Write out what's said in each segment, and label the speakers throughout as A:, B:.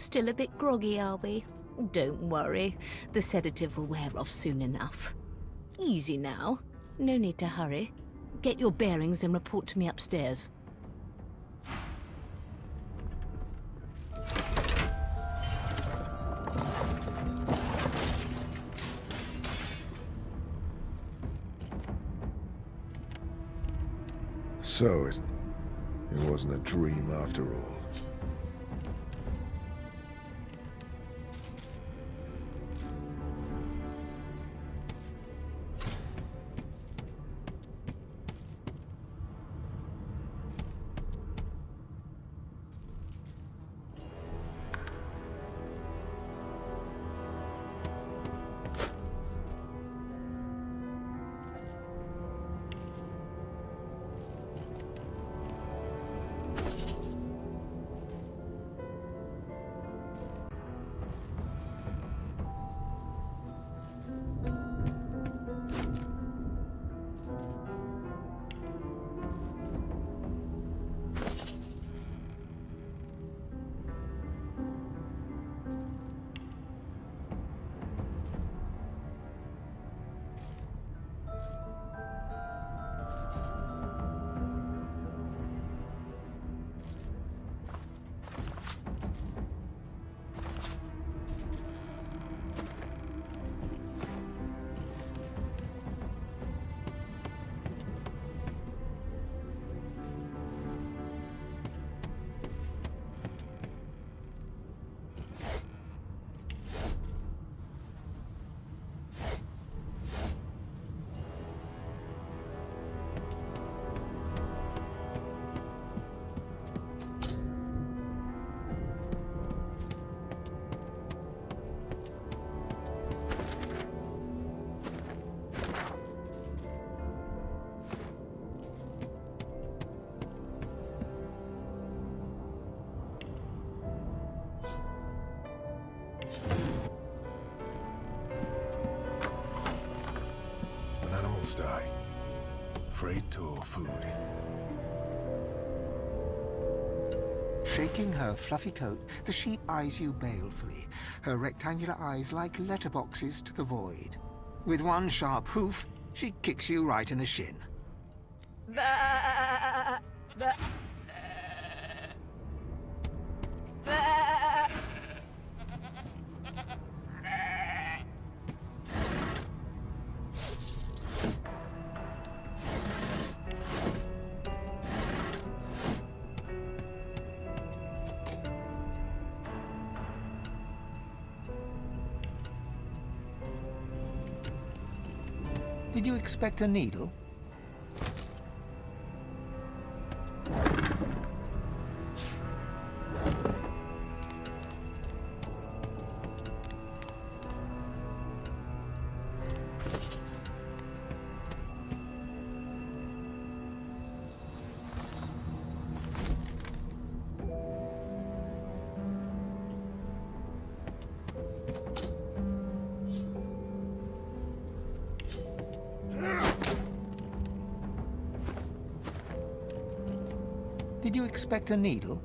A: Still a bit groggy, are we? Don't worry. The sedative will wear off soon enough. Easy now. No need to hurry. Get your bearings and report to me upstairs.
B: So it wasn't a dream after all. When animals die, freight or food.
C: Shaking her fluffy coat, the sheep eyes you balefully, her rectangular eyes like letterboxes to the void. With one sharp hoof, she kicks you right in the shin. Did you expect a needle? Did you expect a needle?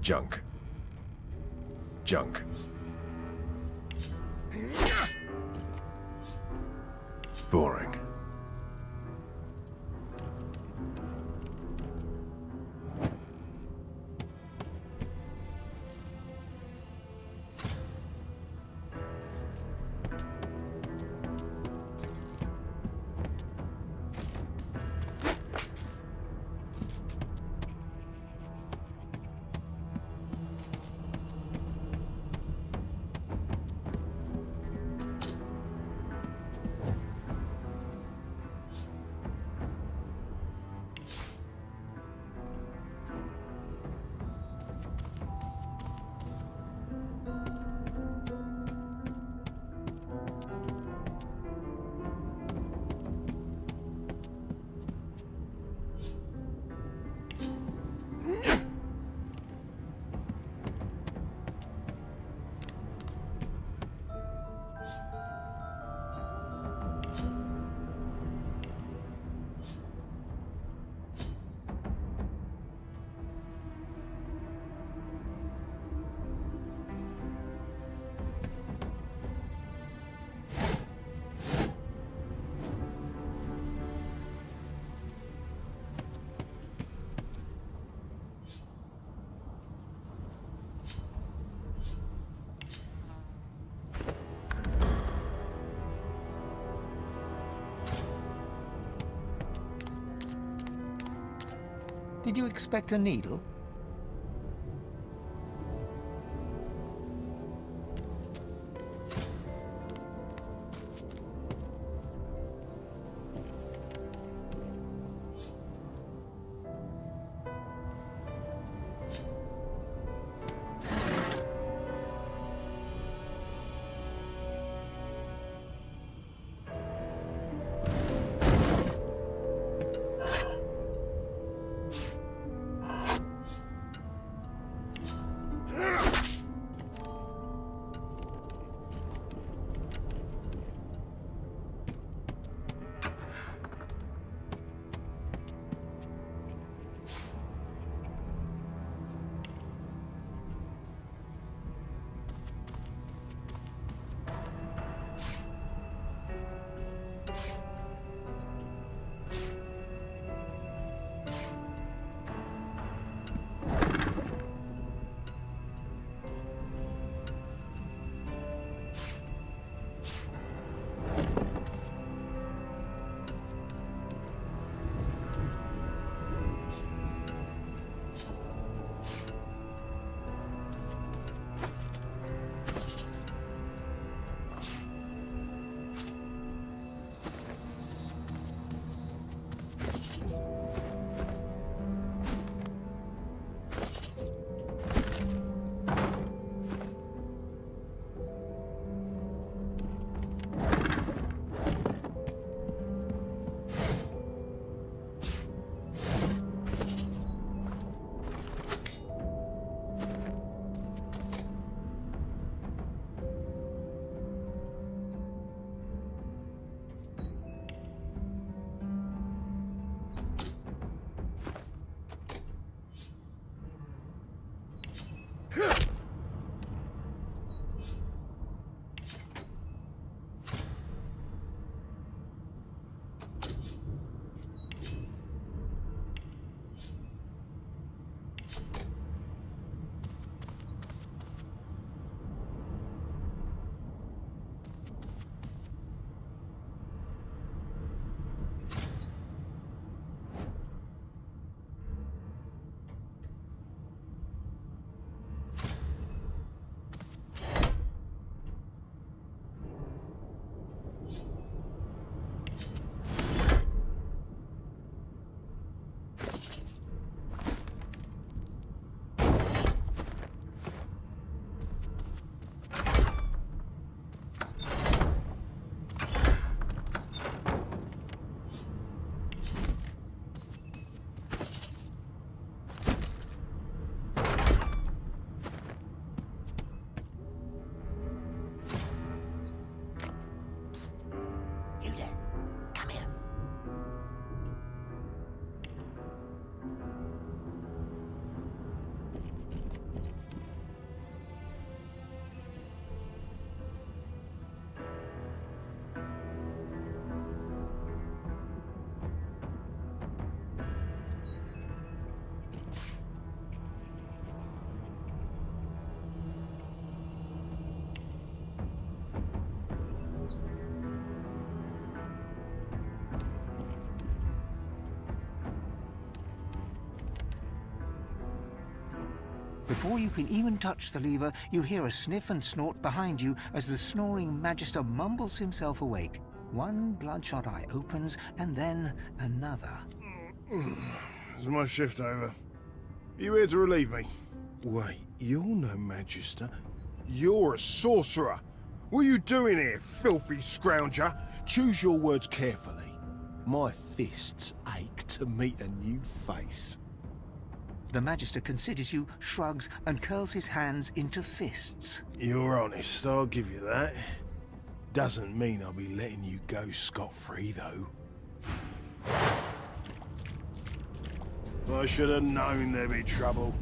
B: Junk. Junk. Boring.
C: Did you expect a needle? Before you can even touch the lever, you hear a sniff and snort behind you as the snoring Magister mumbles himself awake. One bloodshot eye opens, and then another.
B: Is my shift over? You here to relieve me? Wait, you're no Magister. You're a sorcerer. What are you doing here, filthy scrounger? Choose your words carefully. My fists ache to meet a new face.
C: The Magister considers you, shrugs, and curls his hands into fists.
B: You're honest, I'll give you that. Doesn't mean I'll be letting you go scot-free, though. I should have known there'd be trouble.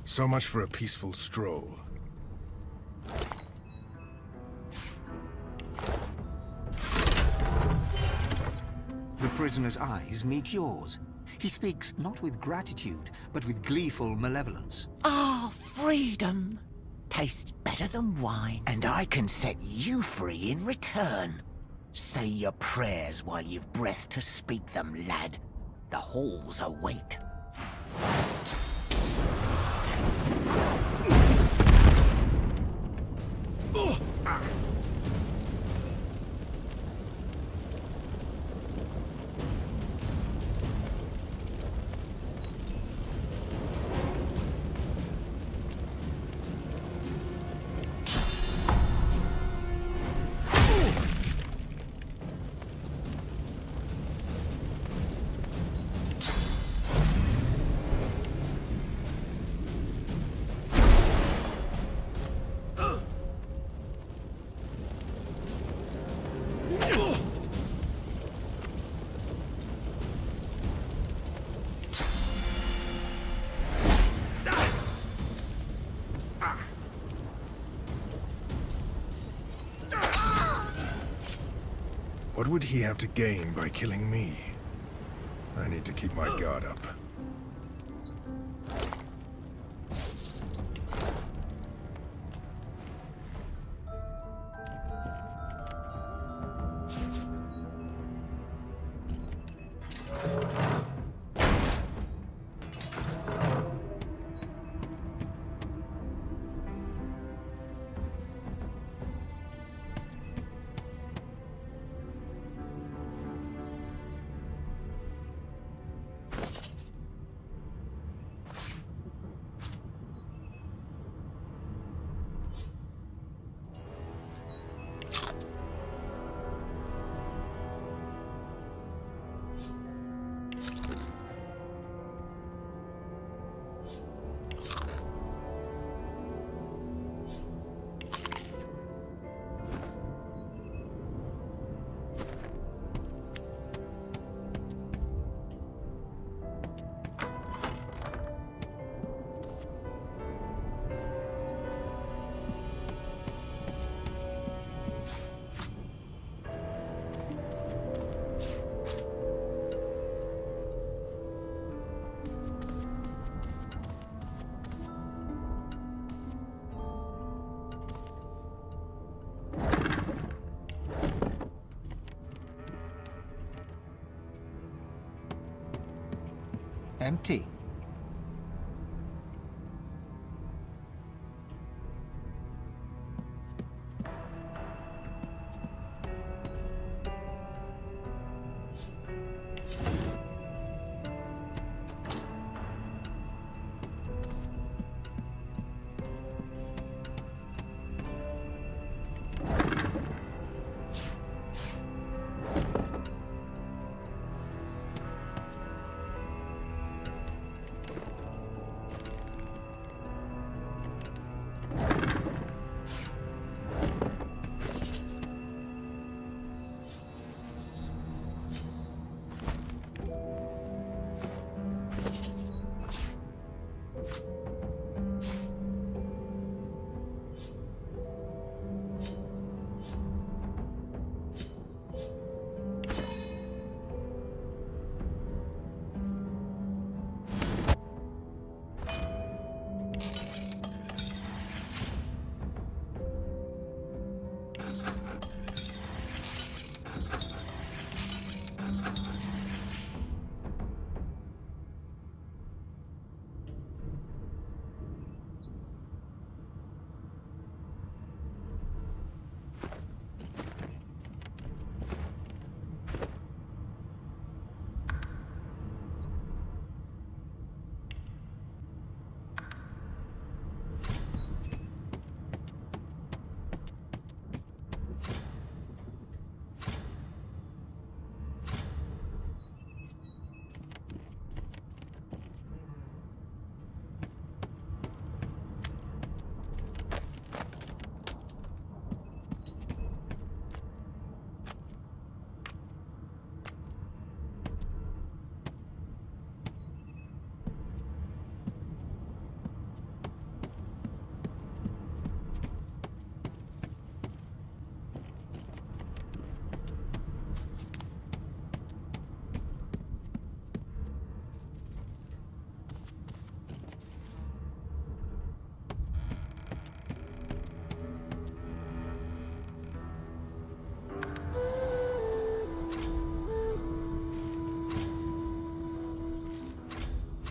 D: So much for a peaceful stroll.
C: The prisoner's eyes meet yours. He speaks not with gratitude, but with gleeful malevolence.
E: Ah, freedom! Tastes better than wine, and I can set you free in return. Say your prayers while you've breath to speak them, lad. The halls await.
D: What would he have to gain by killing me? I need to keep my guard up.
C: Empty.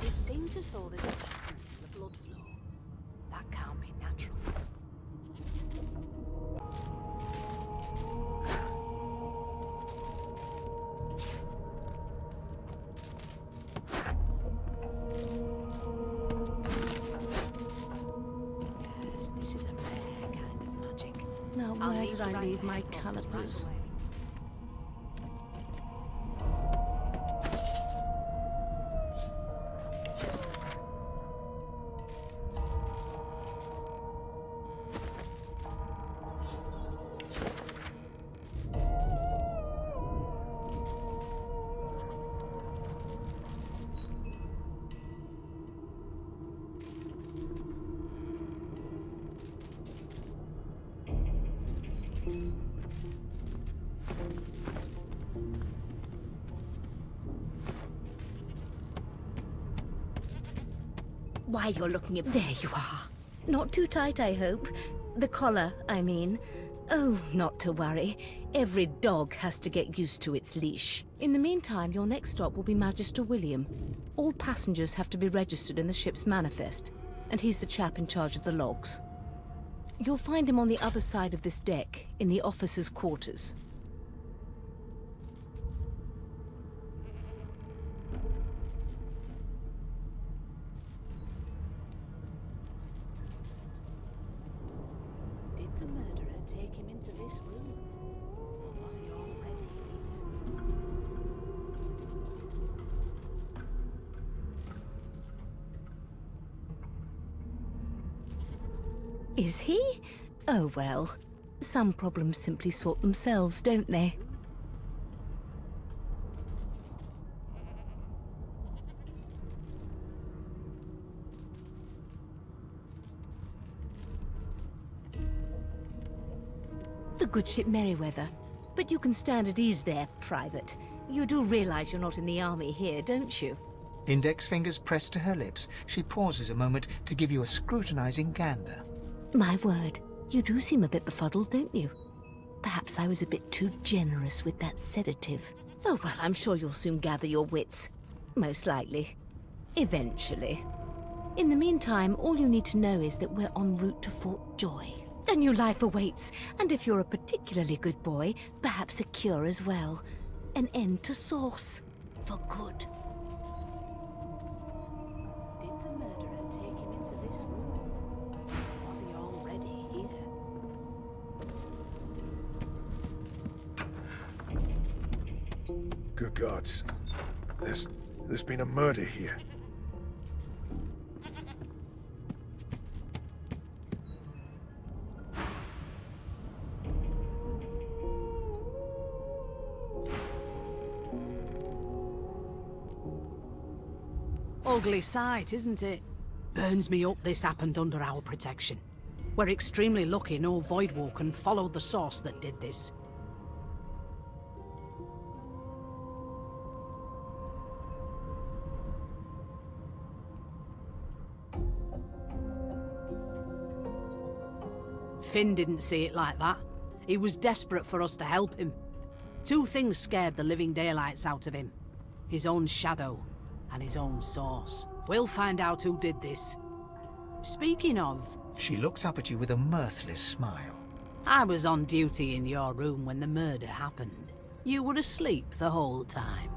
F: It seems as though there's a pattern in the blood flow. That can't be natural. Yes, this is a rare kind of magic.
A: Now,
F: I'll
A: where
F: need
A: did
F: to
A: I
F: write
A: leave
F: to
A: my
F: headquarters right
A: calipers?
F: away.
A: Why, you're looking at... There you are. Not too tight, I hope. The collar, I mean. Oh, not to worry. Every dog has to get used to its leash. In the meantime, your next stop will be Magister William. All passengers have to be registered in the ship's manifest, and he's the chap in charge of the logs. You'll find him on the other side of this deck, in the officers' quarters.
F: Did the murderer take him into this room? Or was he already here?
A: Is he? Oh well. Some problems simply sort themselves, don't they? The good ship Merryweather. But you can stand at ease there, Private. You do realize you're not in the army here, don't you?
C: Index fingers pressed to her lips, she pauses a moment to give you a scrutinizing gander.
A: My word, you do seem a bit befuddled, don't you? Perhaps I was a bit too generous with that sedative. Oh, well, I'm sure you'll soon gather your wits. Most likely. Eventually. In the meantime, all you need to know is that we're en route to Fort Joy. A new life awaits, and if you're a particularly good boy, perhaps a cure as well. An end to Sauce. For good.
F: Did the murderer take him into this room? Or was he already here?
D: Good gods. There's been a murder here.
G: Ugly sight, isn't it? Burns me up this happened under our protection. We're extremely lucky no Voidwoken followed the source that did this. Finn didn't see it like that. He was desperate for us to help him. Two things scared the living daylights out of him. His own shadow and his own source. We'll find out who did this. Speaking of,
C: She looks up at you with a mirthless smile.
G: I was on duty in your room when the murder happened. You were asleep the whole time.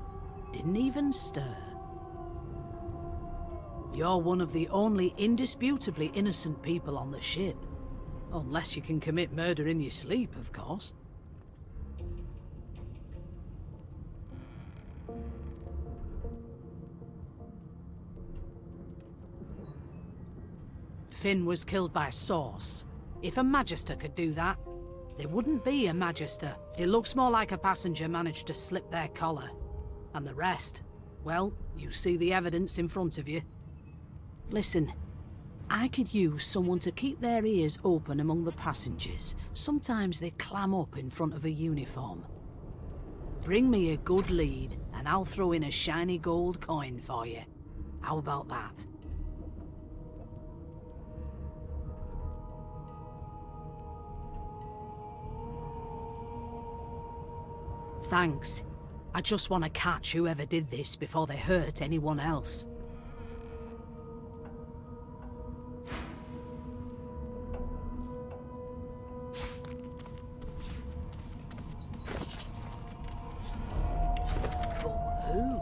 G: Didn't even stir. You're one of the only indisputably innocent people on the ship. Unless you can commit murder in your sleep, of course. Finn was killed by Source. If a Magister could do that, there wouldn't be a Magister. It looks more like a passenger managed to slip their collar. And the rest, well, you see the evidence in front of you. Listen, I could use someone to keep their ears open among the passengers. Sometimes they clam up in front of a uniform. Bring me a good lead, and I'll throw in a shiny gold coin for you. How about that? Thanks. I just want to catch whoever did this before they hurt anyone else. But who?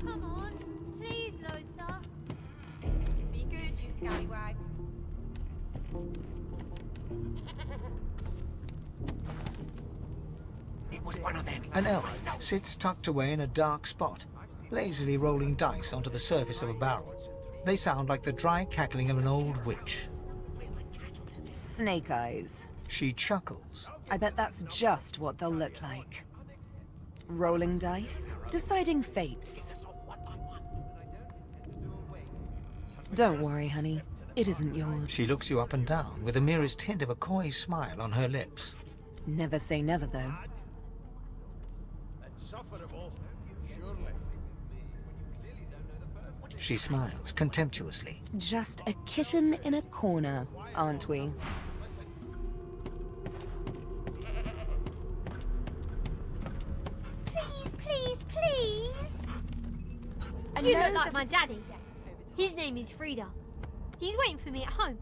H: Come on, please, Losa. Be good, you scallywags.
E: It was one of them.
C: An elf sits tucked away in a dark spot, lazily rolling dice onto the surface of a barrel. They sound like the dry cackling of an old witch.
I: Snake eyes.
C: She chuckles.
I: I bet that's just what they'll look like. Rolling dice, deciding fates. Don't worry, honey. It isn't yours.
C: She looks you up and down with the merest hint of a coy smile on her lips.
I: Never say never, though.
C: She smiles contemptuously.
I: Just a kitten in a corner, aren't we?
H: Please, please, please.
I: I
H: You
I: know
H: look like
I: this-
H: my daddy. His name is Frida. He's waiting for me at home.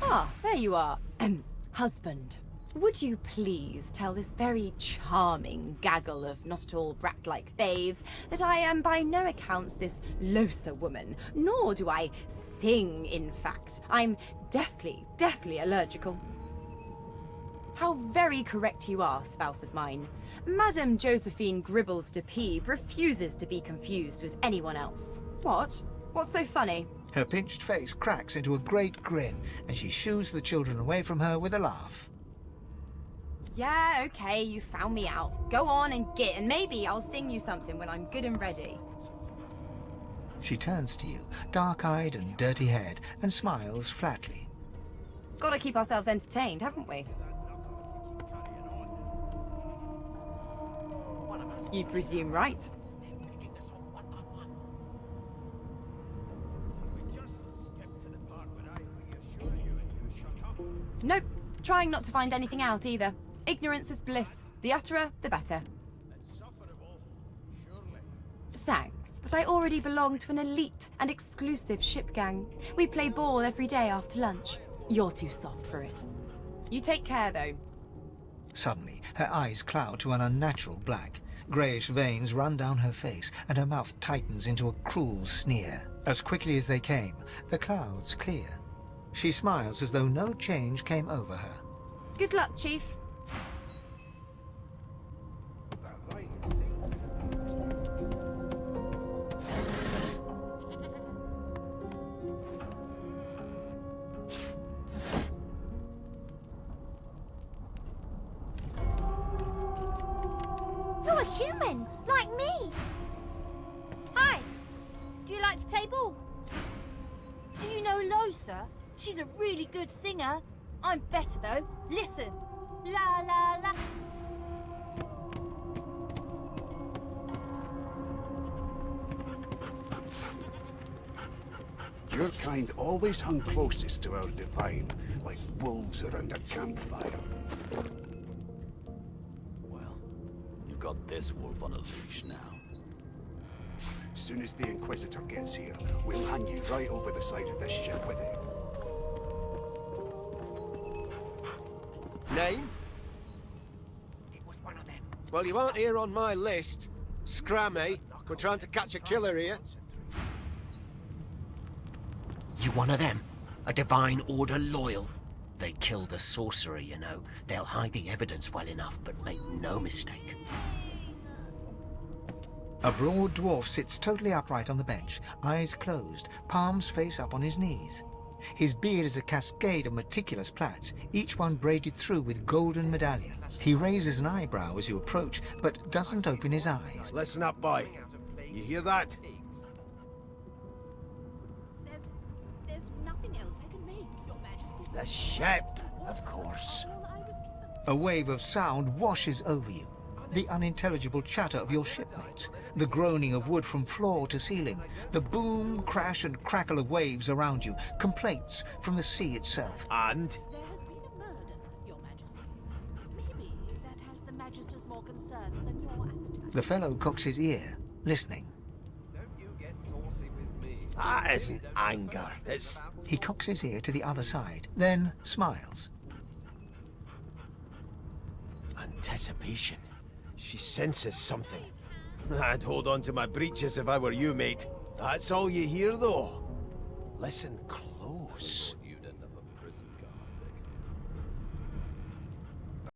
J: Ah, there you are. Husband. Would you please tell this very charming gaggle of not-at-all brat-like babes that I am by no accounts this Losa woman, nor do I sing, in fact. I'm deathly allergical. How very correct you are, spouse of mine. Madame Josephine Gribbles de Peeb refuses to be confused with anyone else. What? What's so funny?
C: Her pinched face cracks into a great grin, and she shoos the children away from her with a laugh.
J: Yeah, okay, you found me out. Go on and git, and maybe I'll sing you something when I'm good and ready.
C: She turns to you, dark-eyed and dirty-haired, and smiles flatly.
J: Gotta keep ourselves entertained, haven't we? You presume right. Nope. Trying not to find anything out either. Ignorance is bliss. The utterer, the better. Thanks, but I already belong to an elite and exclusive ship gang. We play ball every day after lunch. You're too soft for it. You take care, though.
C: Suddenly, her eyes cloud to an unnatural black. Greyish veins run down her face, and her mouth tightens into a cruel sneer. As quickly as they came, the clouds clear. She smiles as though no change came over her.
J: Good luck, Chief.
H: You're a human, like me. Hi. Do you like to play ball?
K: Do you know Losa? She's a really good singer. I'm better though. Listen. La la la.
L: Your kind always hung closest to our divine, like wolves around a campfire.
M: Well, you've got this wolf on a leash now.
L: Soon as the Inquisitor gets here, we'll hang you right over the side of this ship with it.
N: Name?
E: It was one of them.
N: Well, you aren't here on my list. Scrammy. We're trying to catch a killer here.
E: You one of them? A Divine Order loyal? They killed a sorcerer, you know. They'll hide the evidence well enough, but make no mistake.
C: A broad dwarf sits totally upright on the bench, eyes closed, palms face up on his knees. His beard is a cascade of meticulous plaits, each one braided through with golden medallions. He raises an eyebrow as you approach, but doesn't open his eyes.
N: Listen up, boy. You hear that?
F: There's nothing else I can make, Your Majesty.
N: The ship, of course.
C: A wave of sound washes over you. The unintelligible chatter of your shipmates, the groaning of wood from floor to ceiling, the boom, crash and crackle of waves around you, complaints from the sea itself.
N: And?
F: There has been a murder, Your Majesty. Maybe that has the Magisters more concerned than your appetite.
C: The fellow cocks his ear, listening.
O: Don't you get saucy with me.
N: That isn't anger, it's...
C: He cocks his ear to the other side, then smiles.
N: Anticipation. She senses something. I'd hold on to my breeches if I were you, mate. That's all you hear, though. Listen close.